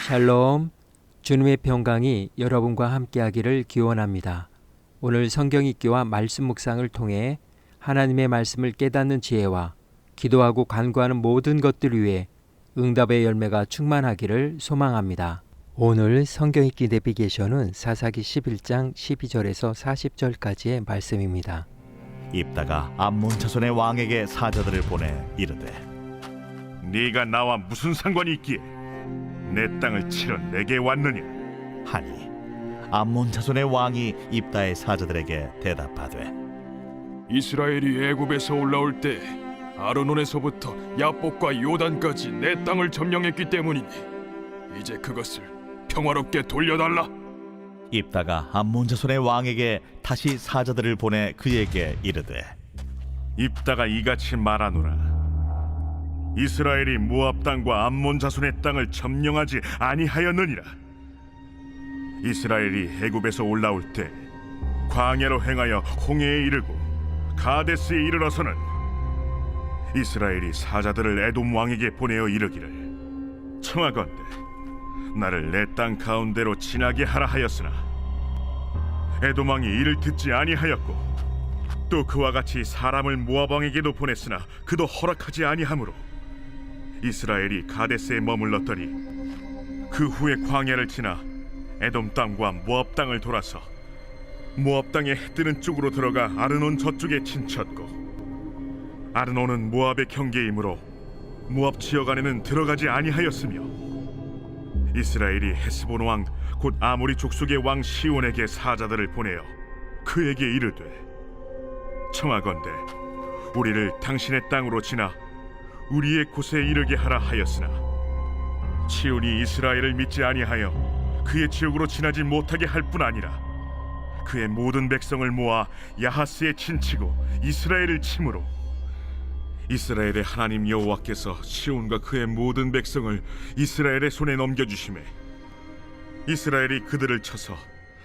샬롬, 주님의 평강이 여러분과 함께하기를 기원합니다. 오늘 성경 읽기와 말씀 묵상을 통해 하나님의 말씀을 깨닫는 지혜와 기도하고 간구하는 모든 것들 위해 응답의 열매가 충만하기를 소망합니다. 오늘 성경 읽기 내비게이션은 사사기 11장 12절에서 40절까지의 말씀입니다. 입다가 암몬 자손의 왕에게 사자들을 보내 이르되 네가 나와 무슨 상관이 있기에 내 땅을 치러 내게 왔느냐 하니 암몬 자손의 왕이 입다의 사자들에게 대답하되 이스라엘이 애굽에서 올라올 때 아르논에서부터 야복과 요단까지 내 땅을 점령했기 때문이니 이제 그것을 평화롭게 돌려달라. 입다가 암몬 자손의 왕에게 다시 사자들을 보내 그에게 이르되 입다가 이같이 말하노라. 이스라엘이 모압 땅과 암몬 자손의 땅을 점령하지 아니하였느니라. 이스라엘이 애굽에서 올라올 때 광야로 행하여 홍해에 이르고 가데스에 이르러서는 이스라엘이 사자들을 에돔 왕에게 보내어 이르기를 청하건대 나를 내 땅 가운데로 지나게 하라 하였으나 에돔 왕이 이를 듣지 아니하였고 또 그와 같이 사람을 모압 왕에게도 보냈으나 그도 허락하지 아니하므로 이스라엘이 가데스에 머물렀더니 그 후에 광야를 지나 에돔 땅과 모압 땅을 돌아서 모압 땅의 해 뜨는 쪽으로 들어가 아르논 저쪽에 친쳤고 아르논은 모압의 경계이므로 모압 지역 안에는 들어가지 아니하였으며 이스라엘이 헤스본 왕 곧 아모리 족속의 왕 시온에게 사자들을 보내어 그에게 이르되 청하건대 우리를 당신의 땅으로 지나 우리의 곳에 이르게 하라 하였으나 시온이 이스라엘을 믿지 아니하여 그의 지역으로 지나지 못하게 할 뿐 아니라 그의 모든 백성을 모아 야하스에 친치고 이스라엘을 침으로 이스라엘의 하나님 여호와께서 시온과 그의 모든 백성을 이스라엘의 손에 넘겨주시매 이스라엘이 그들을 쳐서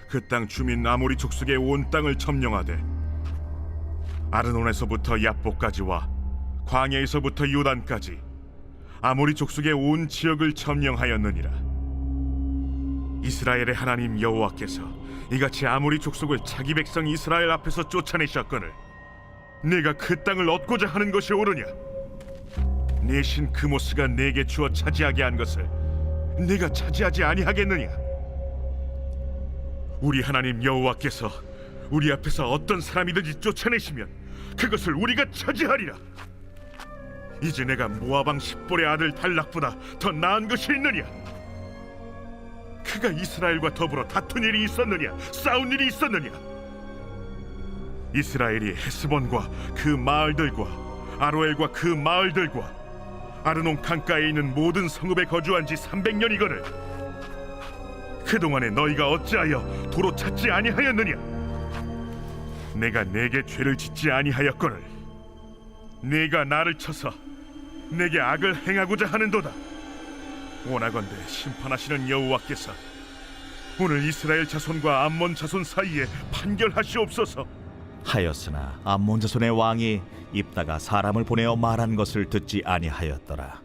그 땅 주민 아모리 족속의 온 땅을 점령하되 아르논에서부터 야복까지와 광야에서부터 요단까지 아모리 족속의 온 지역을 점령하였느니라. 이스라엘의 하나님 여호와께서 이같이 아모리 족속을 자기 백성 이스라엘 앞에서 쫓아내셨거늘 네가 그 땅을 얻고자 하는 것이 옳으냐? 내 신 그모스가 내게 주어 차지하게 한 것을 네가 차지하지 아니하겠느냐? 우리 하나님 여호와께서 우리 앞에서 어떤 사람이든지 쫓아내시면 그것을 우리가 차지하리라. 이제 내가 모압 왕 십볼의 아들 달락보다 더 나은 것이 있느냐? 그가 이스라엘과 더불어 다툰 일이 있었느냐? 싸운 일이 있었느냐? 이스라엘이 헤스본과 그 마을들과 아로엘과 그 마을들과 아르논 강가에 있는 모든 성읍에 거주한 지 300년이거늘 그동안에 너희가 어찌하여 도로 찾지 아니하였느냐? 내가 내게 죄를 짓지 아니하였거늘 네가 나를 쳐서 내게 악을 행하고자 하는도다. 원하건대 심판하시는 여호와께서 오늘 이스라엘 자손과 암몬 자손 사이에 판결하시옵소서. 하였으나 암몬 자손의 왕이 입다가 사람을 보내어 말한 것을 듣지 아니하였더라.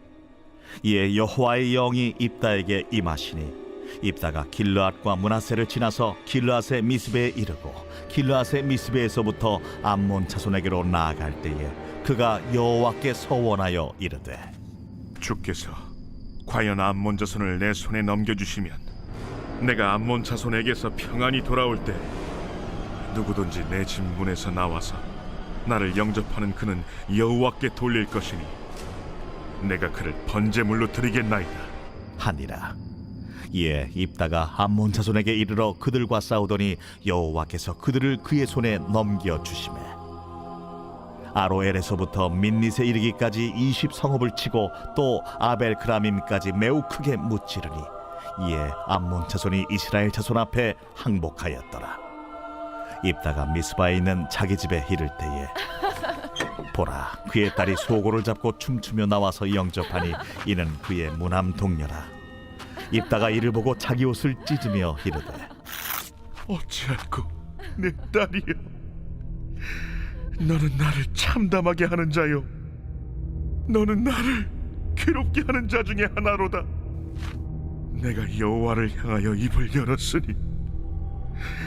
이에 여호와의 영이 입다에게 임하시니 입다가 길르앗과 므낫세를 지나서 길르앗의 미스베에 이르고 길르앗의 미스베에서부터 암몬 자손에게로 나아갈 때에 그가 여호와께 서원하여 이르되 주께서 과연 암몬 자손을 내 손에 넘겨주시면 내가 암몬 자손에게서 평안히 돌아올 때 누구든지 내 집 문에서 나와서 나를 영접하는 그는 여호와께 돌릴 것이니 내가 그를 번제물로 드리겠나이다 하니라. 이에 입다가 암몬 자손에게 이르러 그들과 싸우더니 여호와께서 그들을 그의 손에 넘겨 주시매 아로엘에서부터 민닛에 이르기까지 20성읍을 치고 또 아벨크라밈까지 매우 크게 무찌르니 이에 암몬 자손이 이스라엘 자손 앞에 항복하였더라. 입다가 미스바에 있는 자기 집에 이를 때에 보라 그의 딸이 소고를 잡고 춤추며 나와서 영접하니 이는 그의 무남 동료라. 입다가 이를 보고 자기 옷을 찢으며 이르되 어찌할꼬 내 딸이여 너는 나를 참담하게 하는 자요 너는 나를 괴롭게 하는 자 중에 하나로다 내가 여호와를 향하여 입을 열었으니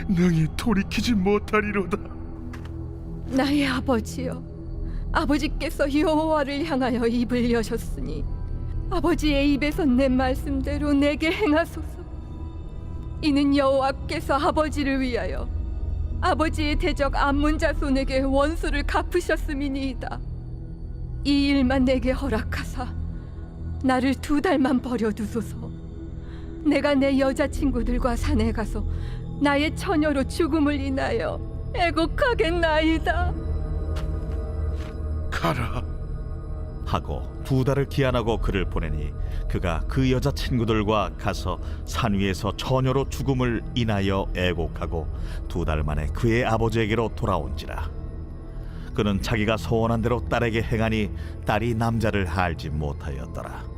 능히 돌이키지 못하리로다. 나의 아버지여, 아버지께서 여호와를 향하여 입을 여셨으니 아버지의 입에서 내 말씀대로 내게 행하소서. 이는 여호와께서 아버지를 위하여 아버지의 대적 암몬 자손에게 원수를 갚으셨음이니이다. 이 일만 내게 허락하사 나를 2달만 버려두소서. 내가 내 여자친구들과 산에 가서 나의 처녀로 죽음을 인하여 애곡하겠나이다. 가라. 하고 2달을 기한하고 그를 보내니 그가 그 여자 친구들과 가서 산 위에서 처녀로 죽음을 인하여 애곡하고 2달 만에 그의 아버지에게로 돌아온지라. 그는 자기가 소원한 대로 딸에게 행하니 딸이 남자를 알지 못하였더라.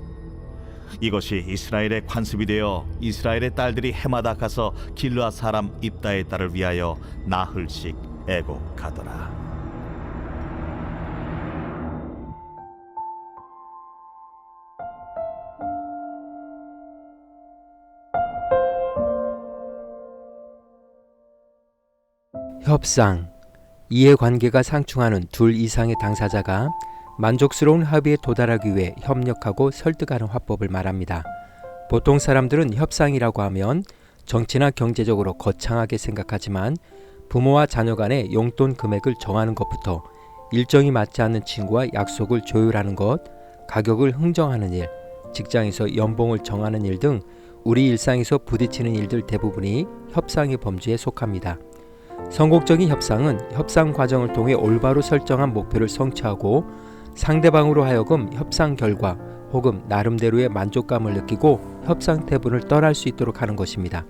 이것이 이스라엘의 관습이 되어 이스라엘의 딸들이 해마다 가서 길르앗 사람 입다의 딸을 위하여 나흘씩 애곡하더라. 협상. 이해관계가 상충하는 둘 이상의 당사자가 만족스러운 합의에 도달하기 위해 협력하고 설득하는 화법을 말합니다. 보통 사람들은 협상이라고 하면 정치나 경제적으로 거창하게 생각하지만 부모와 자녀 간의 용돈 금액을 정하는 것부터 일정이 맞지 않는 친구와 약속을 조율하는 것, 가격을 흥정하는 일, 직장에서 연봉을 정하는 일 등 우리 일상에서 부딪히는 일들 대부분이 협상의 범주에 속합니다. 성공적인 협상은 협상 과정을 통해 올바로 설정한 목표를 성취하고 상대방으로 하여금 협상 결과 혹은 나름대로의 만족감을 느끼고 협상 테이블을 떠날 수 있도록 하는 것입니다.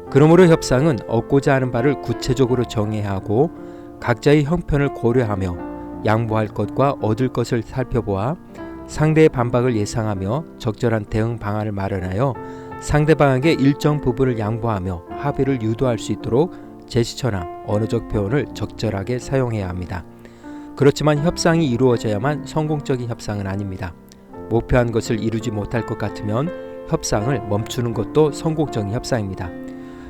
그러므로 협상은 얻고자 하는 바를 구체적으로 정해야 하고 각자의 형편을 고려하며 양보할 것과 얻을 것을 살펴보아 상대의 반박을 예상하며 적절한 대응 방안을 마련하여 상대방에게 일정 부분을 양보하며 합의를 유도할 수 있도록 제스처나 언어적 표현을 적절하게 사용해야 합니다. 그렇지만 협상이 이루어져야만 성공적인 협상은 아닙니다. 목표한 것을 이루지 못할 것 같으면 협상을 멈추는 것도 성공적인 협상입니다.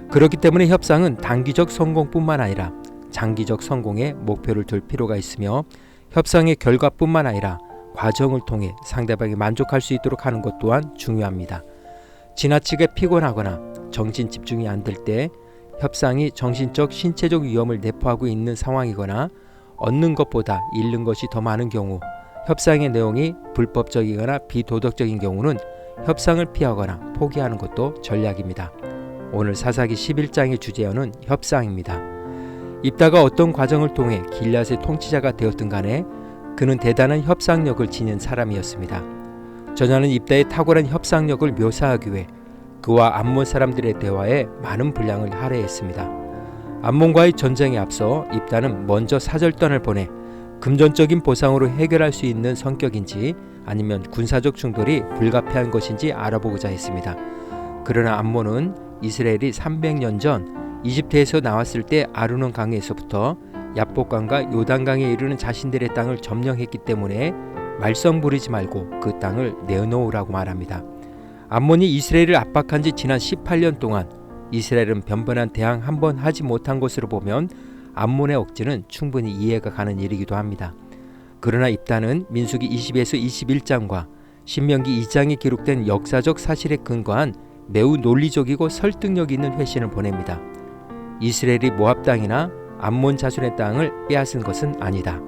그렇기 때문에 협상은 단기적 성공뿐만 아니라 장기적 성공에 목표를 둘 필요가 있으며 협상의 결과뿐만 아니라 과정을 통해 상대방이 만족할 수 있도록 하는 것 또한 중요합니다. 지나치게 피곤하거나 정신 집중이 안 될 때 협상이 정신적, 신체적 위험을 내포하고 있는 상황이거나 얻는 것보다 잃는 것이 더 많은 경우, 협상의 내용이 불법적이거나 비도덕적인 경우는 협상을 피하거나 포기하는 것도 전략입니다. 오늘 사사기 11장의 주제어는 협상입니다. 입다가 어떤 과정을 통해 길앗의 통치자가 되었든 간에 그는 대단한 협상력을 지닌 사람이었습니다. 저자는 입다의 탁월한 협상력을 묘사하기 위해 그와 암몬 사람들의 대화에 많은 분량을 할애했습니다. 암몬과의 전쟁에 앞서 입다는 먼저 사절단을 보내 금전적인 보상으로 해결할 수 있는 성격인지 아니면 군사적 충돌이 불가피한 것인지 알아보고자 했습니다. 그러나 암몬은 이스라엘이 300년 전 이집트에서 나왔을 때 아르논 강에서부터 야복강과 요단강에 이르는 자신들의 땅을 점령했기 때문에 말썽 부리지 말고 그 땅을 내어놓으라고 말합니다. 암몬이 이스라엘을 압박한 지 지난 18년 동안 이스라엘은 변변한 대항 한 번 하지 못한 것으로 보면 암몬의 억지는 충분히 이해가 가는 일이기도 합니다. 그러나 입다는 민수기 20에서 21장과 신명기 2장에 기록된 역사적 사실에 근거한 매우 논리적이고 설득력 있는 회신을 보냅니다. 이스라엘이 모압 땅이나 암몬 자손의 땅을 빼앗은 것은 아니다.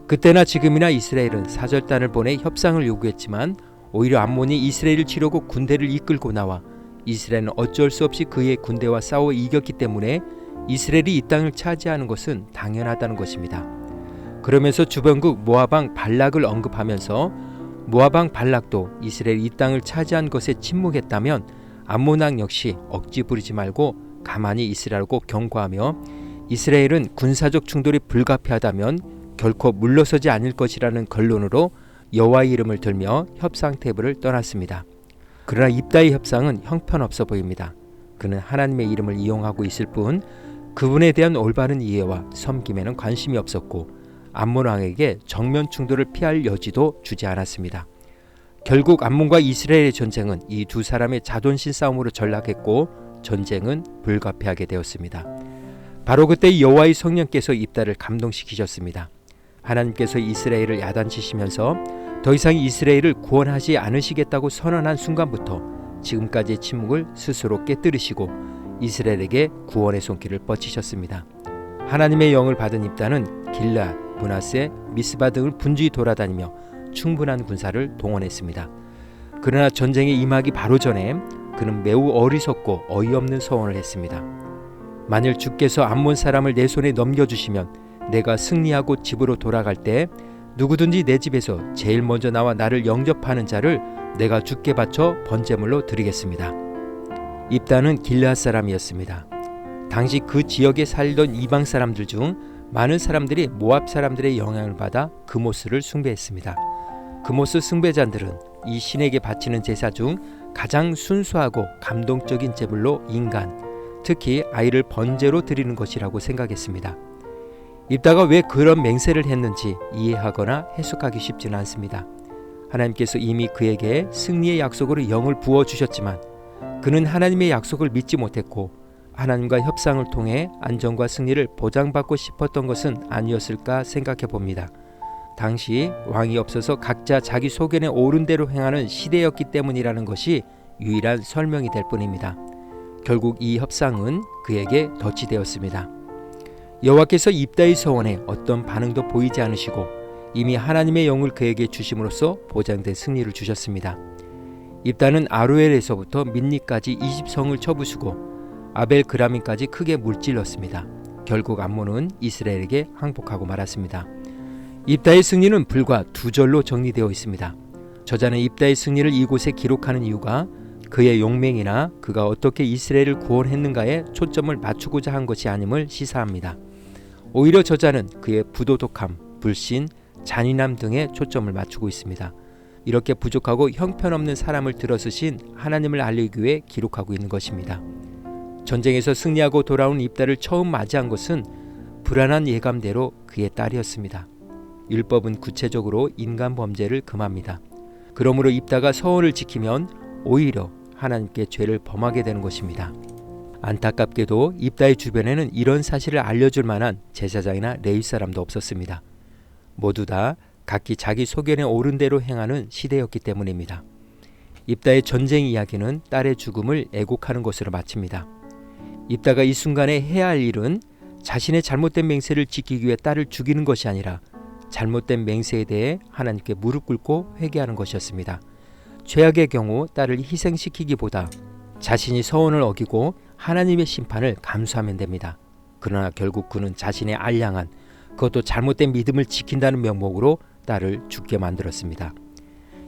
그때나 지금이나 이스라엘은 사절단을 보내 협상을 요구했지만 오히려 암몬이 이스라엘을 치려고 군대를 이끌고 나와 이스라엘은 어쩔 수 없이 그의 군대와 싸워 이겼기 때문에 이스라엘이 이 땅을 차지하는 것은 당연하다는 것입니다. 그러면서 주변국 모압왕 발락을 언급하면서 모압왕 발락도 이스라엘이 이 땅을 차지한 것에 침묵했다면 암몬 왕 역시 억지 부리지 말고 가만히 있으라고 경고하며 이스라엘은 군사적 충돌이 불가피하다면 결코 물러서지 않을 것이라는 결론으로 여호와의 이름을 들며 협상 테이블을 떠났습니다. 그러나 입다의 협상은 형편없어 보입니다. 그는 하나님의 이름을 이용하고 있을 뿐 그분에 대한 올바른 이해와 섬김에는 관심이 없었고 암몬 왕에게 정면 충돌을 피할 여지도 주지 않았습니다. 결국 암몬과 이스라엘의 전쟁은 이 두 사람의 자존심 싸움으로 전락했고 전쟁은 불가피하게 되었습니다. 바로 그때 여호와의 성령께서 입다를 감동시키셨습니다. 하나님께서 이스라엘을 야단치시면서 더 이상 이스라엘을 구원하지 않으시겠다고 선언한 순간부터 지금까지의 침묵을 스스로 깨뜨리시고 이스라엘에게 구원의 손길을 뻗치셨습니다. 하나님의 영을 받은 입다는 길앗, 므낫세, 미스바 등을 분주히 돌아다니며 충분한 군사를 동원했습니다. 그러나 전쟁에 임하기 바로 전에 그는 매우 어리석고 어이없는 서원을 했습니다. 만일 주께서 암몬 사람을 내 손에 넘겨주시면 내가 승리하고 집으로 돌아갈 때 누구든지 내 집에서 제일 먼저 나와 나를 영접하는 자를 내가 주께 바쳐 번제물로 드리겠습니다. 입다는 길앗 사람이었습니다. 당시 그 지역에 살던 이방 사람들 중 많은 사람들이 모압 사람들의 영향을 받아 그모스를 숭배했습니다. 그모스 숭배자들은 이 신에게 바치는 제사 중 가장 순수하고 감동적인 제물로 인간, 특히 아이를 번제로 드리는 것이라고 생각했습니다. 입다가 왜 그런 맹세를 했는지 이해하거나 해석하기 쉽지는 않습니다. 하나님께서 이미 그에게 승리의 약속으로 영을 부어주셨지만 그는 하나님의 약속을 믿지 못했고 하나님과 협상을 통해 안정과 승리를 보장받고 싶었던 것은 아니었을까 생각해 봅니다. 당시 왕이 없어서 각자 자기 소견에 옳은 대로 행하는 시대였기 때문이라는 것이 유일한 설명이 될 뿐입니다. 결국 이 협상은 그에게 덫이 되었습니다. 여호와께서 입다의 서원에 어떤 반응도 보이지 않으시고 이미 하나님의 영을 그에게 주심으로써 보장된 승리를 주셨습니다. 입다는 아로엘에서부터 민니까지 20성을 쳐부수고 아벨 그라민까지 크게 물질렀습니다. 결국 암몬은 이스라엘에게 항복하고 말았습니다. 입다의 승리는 불과 두 절로 정리되어 있습니다. 저자는 입다의 승리를 이곳에 기록하는 이유가 그의 용맹이나 그가 어떻게 이스라엘을 구원했는가에 초점을 맞추고자 한 것이 아님을 시사합니다. 오히려 저자는 그의 부도덕함, 불신, 잔인함 등에 초점을 맞추고 있습니다. 이렇게 부족하고 형편없는 사람을 들어쓰신 하나님을 알리기 위해 기록하고 있는 것입니다. 전쟁에서 승리하고 돌아온 입다를 처음 맞이한 것은 불안한 예감대로 그의 딸이었습니다. 율법은 구체적으로 인간 범죄를 금합니다. 그러므로 입다가 서원을 지키면 오히려 하나님께 죄를 범하게 되는 것입니다. 안타깝게도 입다의 주변에는 이런 사실을 알려줄 만한 제사장이나 레위 사람도 없었습니다. 모두 다 각기 자기 소견에 옳은 대로 행하는 시대였기 때문입니다. 입다의 전쟁 이야기는 딸의 죽음을 애곡하는 것으로 마칩니다. 입다가 이 순간에 해야 할 일은 자신의 잘못된 맹세를 지키기 위해 딸을 죽이는 것이 아니라 잘못된 맹세에 대해 하나님께 무릎 꿇고 회개하는 것이었습니다. 최악의 경우 딸을 희생시키기보다 자신이 서원을 어기고 하나님의 심판을 감수하면 됩니다. 그러나 결국 그는 자신의 알량한 그것도 잘못된 믿음을 지킨다는 명목으로 딸을 죽게 만들었습니다.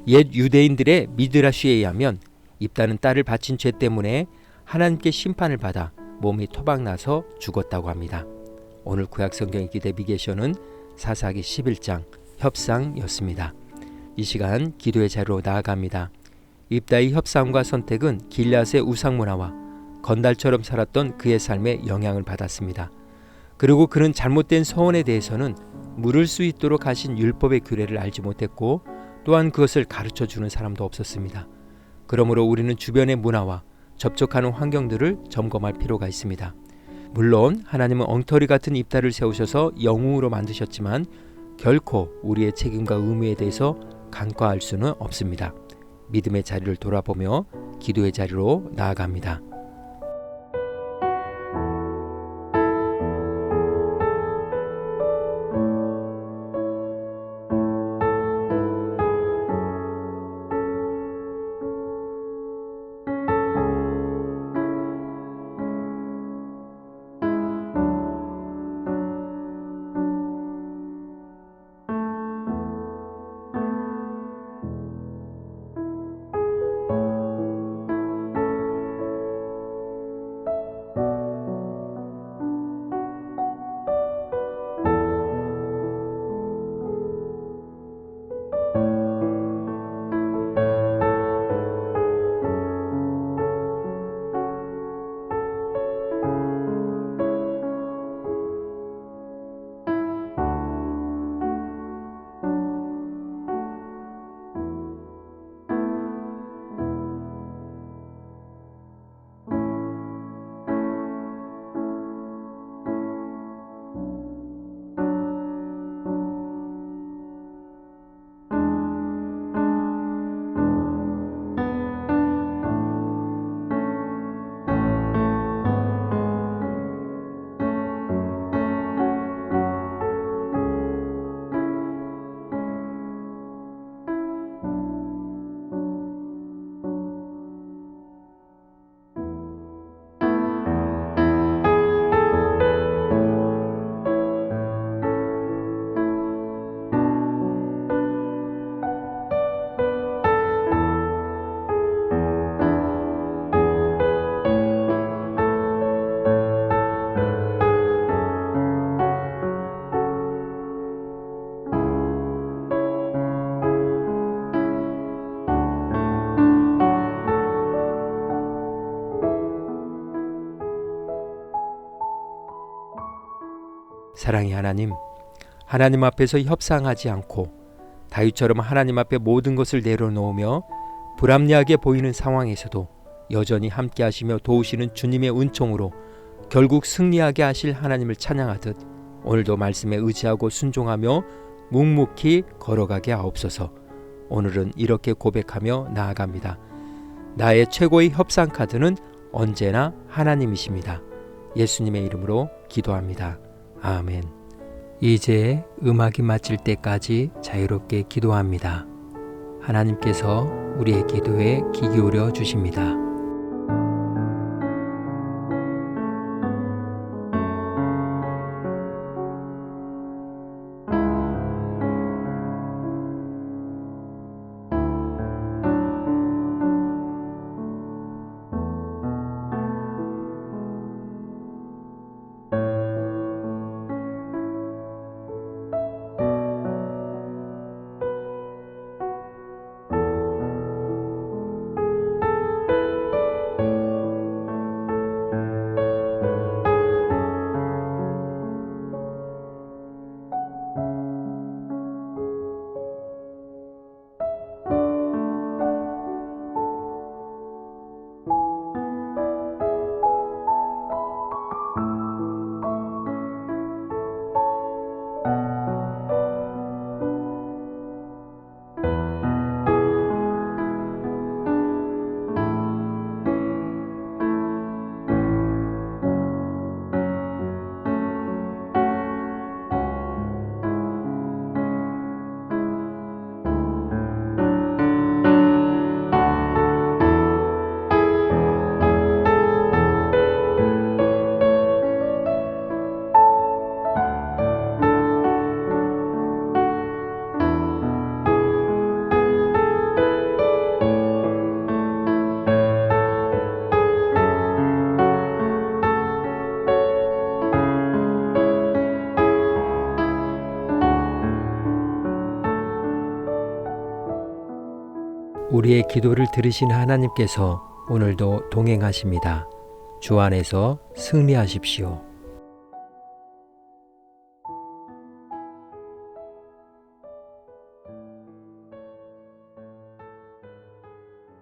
옛 유대인들의 미드라시에 의하면 입다는 딸을 바친 죄 때문에 하나님께 심판을 받아 몸이 토박나서 죽었다고 합니다. 오늘 구약성경 기대 미개션은 사사기 11장 협상이었습니다. 이 시간 기도의 자리로 나아갑니다. 입다의 협상과 선택은 길앗의 우상 문화와 건달처럼 살았던 그의 삶에 영향을 받았습니다. 그리고 그는 잘못된 서원에 대해서는 물을 수 있도록 하신 율법의 규례를 알지 못했고 또한 그것을 가르쳐주는 사람도 없었습니다. 그러므로 우리는 주변의 문화와 접촉하는 환경들을 점검할 필요가 있습니다. 물론 하나님은 엉터리 같은 입다를 세우셔서 영웅으로 만드셨지만 결코 우리의 책임과 의무에 대해서 간과할 수는 없습니다. 믿음의 자리를 돌아보며 기도의 자리로 나아갑니다. 사랑의 하나님, 하나님 앞에서 협상하지 않고 다윗처럼 하나님 앞에 모든 것을 내려놓으며 불합리하게 보이는 상황에서도 여전히 함께 하시며 도우시는 주님의 은총으로 결국 승리하게 하실 하나님을 찬양하듯 오늘도 말씀에 의지하고 순종하며 묵묵히 걸어가게 하옵소서. 오늘은 이렇게 고백하며 나아갑니다. 나의 최고의 협상 카드는 언제나 하나님이십니다. 예수님의 이름으로 기도합니다. 아멘. 이제 음악이 마칠 때까지 자유롭게 기도합니다. 하나님께서 우리의 기도에 귀 기울여 주십니다. 우리의 기도를 들으신 하나님께서 오늘도 동행하십니다. 주 안에서 승리하십시오.